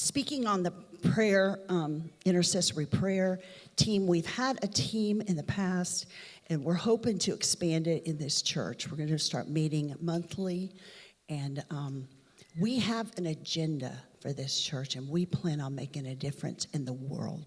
speaking on the prayer, intercessory prayer team. We've had a team in the past, and we're hoping to expand it in this church. We're going to start meeting monthly, and we have an agenda for this church, and we plan on making a difference in the world.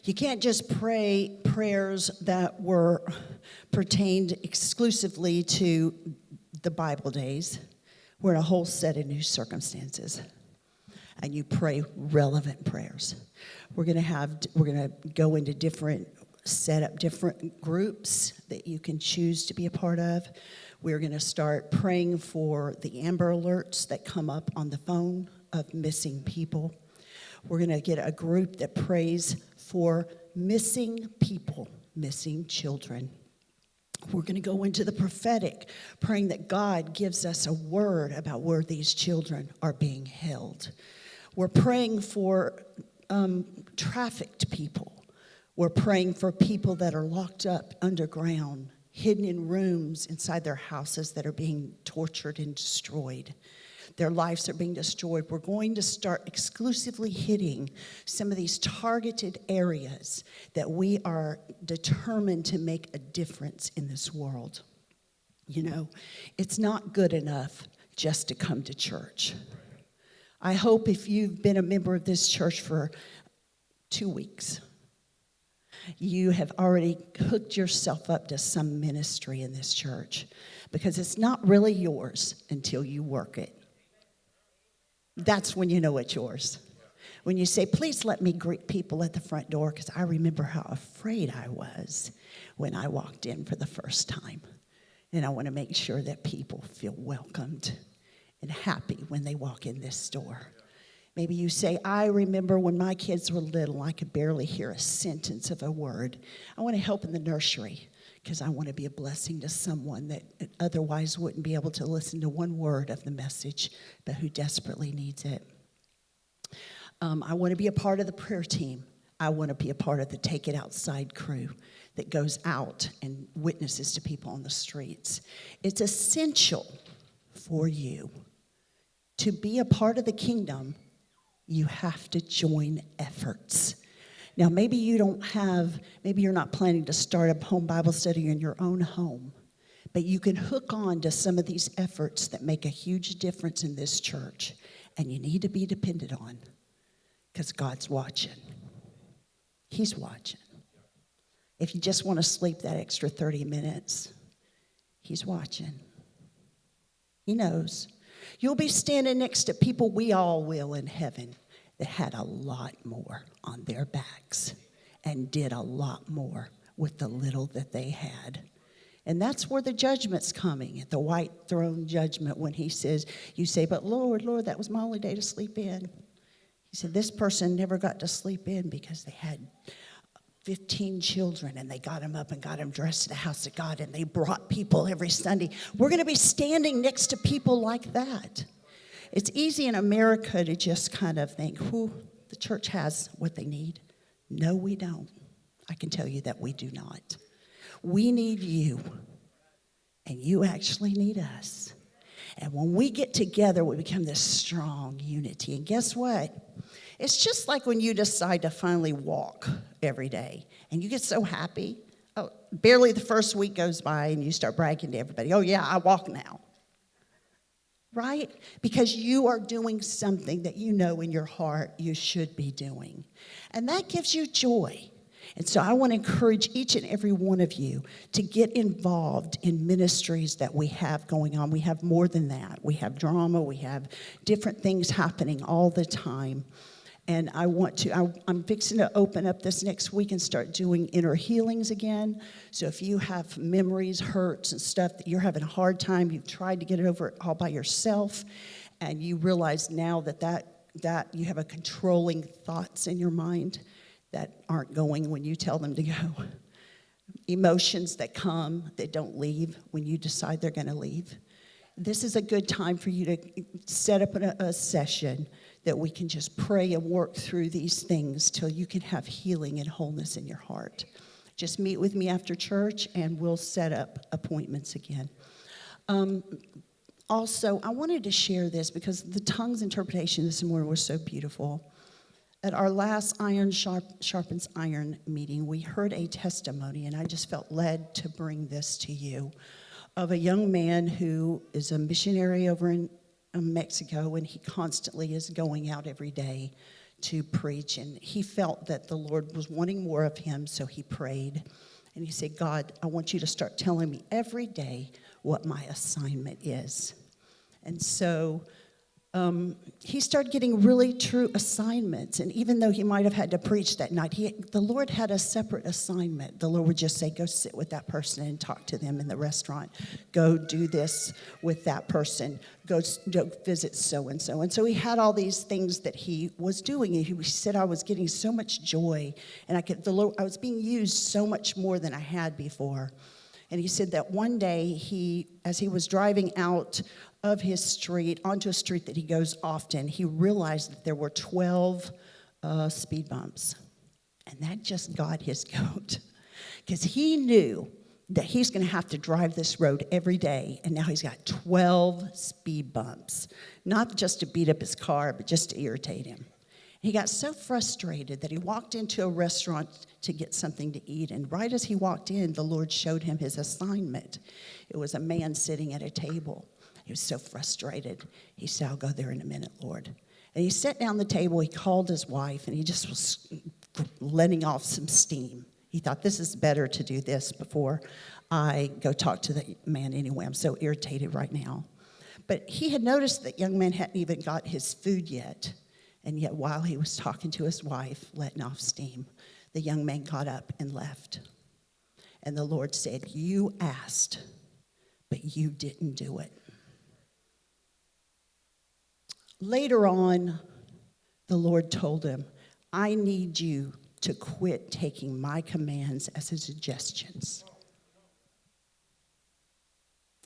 You can't just pray prayers that were pertained exclusively to the Bible days. We're in a whole set of new circumstances, and you pray relevant prayers. We're going to go into set up different groups that you can choose to be a part of. We're going to start praying for the Amber Alerts that come up on the phone of missing people. We're going to get a group that prays for missing people, missing children. We're going to go into the prophetic, praying that God gives us a word about where these children are being held. We're praying for trafficked people. We're praying for people that are locked up underground, hidden in rooms inside their houses that are being tortured and destroyed. Their lives are being destroyed. We're going to start exclusively hitting some of these targeted areas that we are determined to make a difference in this world. You know, it's not good enough just to come to church. I hope if you've been a member of this church for 2 weeks, you have already hooked yourself up to some ministry in this church, because it's not really yours until you work it. That's when you know it's yours. When you say, please let me greet people at the front door, because I remember how afraid I was when I walked in for the first time. And I want to make sure that people feel welcomed and happy when they walk in this door. Maybe you say, I remember when my kids were little, I could barely hear a sentence of a word. I want to help in the nursery, because I want to be a blessing to someone that otherwise wouldn't be able to listen to one word of the message, but who desperately needs it. I want to be a part of the prayer team. I want to be a part of the Take It Outside crew that goes out and witnesses to people on the streets. It's essential for you to be a part of the kingdom. You have to join efforts. Now, maybe you're not planning to start a home Bible study in your own home, but you can hook on to some of these efforts that make a huge difference in this church, and you need to be dependent on, because God's watching. He's watching. If you just want to sleep that extra 30 minutes, He's watching. He knows. You'll be standing next to people, we all will in heaven, that had a lot more on their backs and did a lot more with the little that they had. And that's where the judgment's coming, at the white throne judgment, when He says, you say, but Lord, that was my only day to sleep in. He said, this person never got to sleep in because they had 15 children, and they got them up and got them dressed to the house of God, and they brought people every Sunday. We're going to be standing next to people like that. It's easy in America to just kind of think, the church has what they need. No, we don't. I can tell you that we do not. We need you, and you actually need us. And when we get together, we become this strong unity. And guess what? It's just like when you decide to finally walk every day, and you get so happy. Oh, barely the first week goes by, and you start bragging to everybody, oh, yeah, I walk now. Right? Because you are doing something that you know in your heart you should be doing. And that gives you joy. And so I want to encourage each and every one of you to get involved in ministries that we have going on. We have more than that. We have drama. We have different things happening all the time. And I'm fixing to open up this next week and start doing inner healings again. So if you have memories, hurts, and stuff that you're having a hard time, you've tried to get it over all by yourself, and you realize now that you have a controlling thoughts in your mind that aren't going when you tell them to go. Emotions that come, that don't leave when you decide they're going to leave. This is a good time for you to set up a session that we can just pray and work through these things till you can have healing and wholeness in your heart. Just meet with me after church, and we'll set up appointments again. Also, I wanted to share this because the tongues interpretation this morning was so beautiful. At our last Iron Sharpens Iron meeting, we heard a testimony, and I just felt led to bring this to you, of a young man who is a missionary over in Mexico, and he constantly is going out every day to preach. And he felt that the Lord was wanting more of him, so he prayed. And he said, God, I want you to start telling me every day what my assignment is. And so he started getting really true assignments. And even though he might have had to preach that night, the Lord had a separate assignment. The Lord would just say, go sit with that person and talk to them in the restaurant. Go do this with that person. Go visit so-and-so. And so he had all these things that he was doing. And he said, I was getting so much joy. And I was being used so much more than I had before. And he said that one day, as he was driving out of his street, onto a street that he goes often, he realized that there were 12 speed bumps. And that just got his goat. Because he knew that he's going to have to drive this road every day. And now he's got 12 speed bumps. Not just to beat up his car, but just to irritate him. He got so frustrated that he walked into a restaurant to get something to eat. And right as he walked in, the Lord showed him his assignment. It was a man sitting at a table. He was so frustrated. He said, I'll go there in a minute, Lord. And he sat down at the table. He called his wife, and he just was letting off some steam. He thought, this is better to do this before I go talk to the man anyway. I'm so irritated right now. But he had noticed that young man hadn't even got his food yet. And yet while he was talking to his wife, letting off steam, the young man got up and left. And the Lord said, you asked, but you didn't do it. Later on, the Lord told him, I need you to quit taking my commands as suggestions.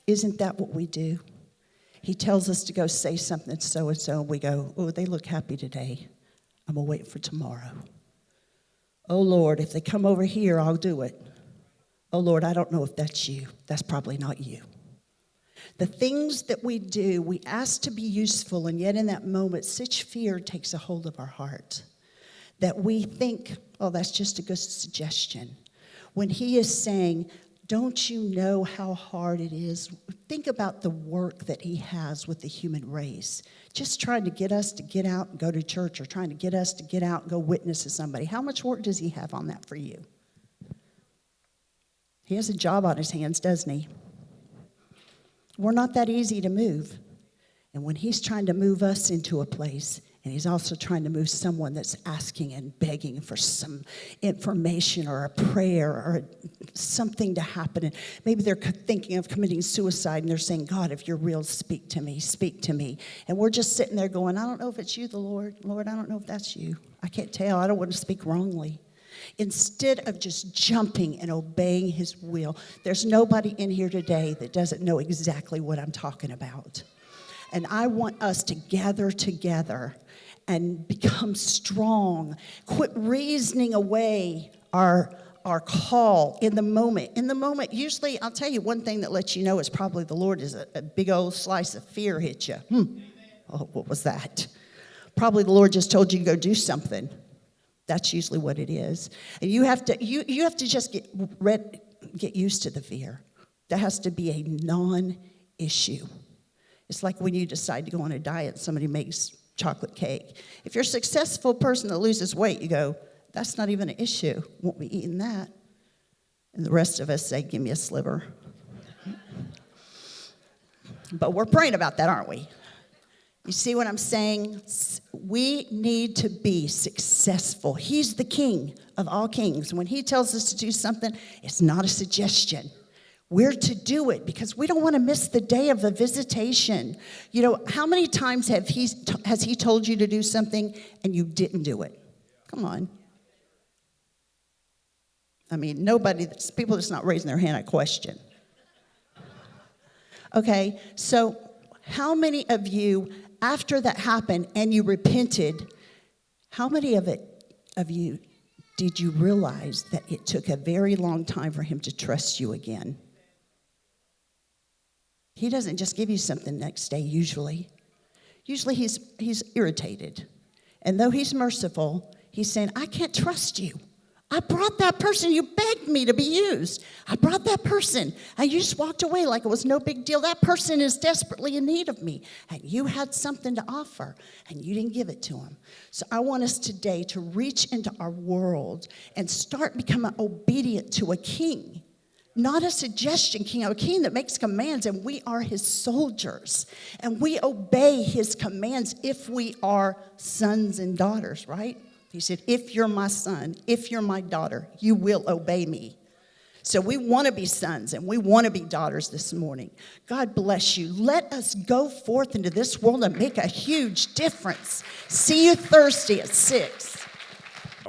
Isn't that what we do? He tells us to go say something so-and-so, and we go, oh, they look happy today. I'm going to wait for tomorrow. Oh, Lord, if they come over here, I'll do it. Oh, Lord, I don't know if that's you. That's probably not you. The things that we do, we ask to be useful, and yet in that moment, such fear takes a hold of our heart that we think, oh, that's just a good suggestion. When he is saying, don't you know how hard it is? Think about the work that he has with the human race. Just trying to get us to get out and go to church, or trying to get us to get out and go witness to somebody. How much work does he have on that for you? He has a job on his hands, doesn't he? We're not that easy to move. And when he's trying to move us into a place, and he's also trying to move someone that's asking and begging for some information or a prayer or something to happen. And maybe they're thinking of committing suicide, and they're saying, God, if you're real, speak to me, speak to me. And we're just sitting there going, I don't know if it's you, the Lord. Lord, I don't know if that's you. I can't tell. I don't want to speak wrongly. Instead of just jumping and obeying his will, there's nobody in here today that doesn't know exactly what I'm talking about. And I want us to gather together and become strong. Quit reasoning away our call in the moment. In the moment, usually, I'll tell you one thing that lets you know it's probably the Lord is a big old slice of fear hit you. Oh, what was that? Probably the Lord just told you to go do something. That's usually what it is. And you have to just get used to the fear. That has to be a non-issue. It's like when you decide to go on a diet, somebody makes chocolate cake. If you're a successful person that loses weight, you go, that's not even an issue. Won't be eating that. And the rest of us say, give me a sliver. But we're praying about that, aren't we? You see what I'm saying? We need to be successful. He's the king of all kings. When he tells us to do something, it's not a suggestion. We're to do it because we don't want to miss the day of the visitation. You know, how many times has he told you to do something and you didn't do it? Come on. I mean, people that's not raising their hand, I question. Okay, so how many of you, after that happened and you repented, how many of you did you realize that it took a very long time for him to trust you again? He doesn't just give you something next day usually. Usually he's irritated. And though he's merciful, he's saying, I can't trust you. I brought that person. You begged me to be used. I brought that person. And you just walked away like it was no big deal. That person is desperately in need of me. And you had something to offer, and you didn't give it to him. So I want us today to reach into our world and start becoming obedient to a king. Not a suggestion king, a king that makes commands, and we are his soldiers. And we obey his commands if we are sons and daughters, right? He said, if you're my son, if you're my daughter, you will obey me. So we want to be sons and we want to be daughters this morning. God bless you. Let us go forth into this world and make a huge difference. See you Thursday at 6.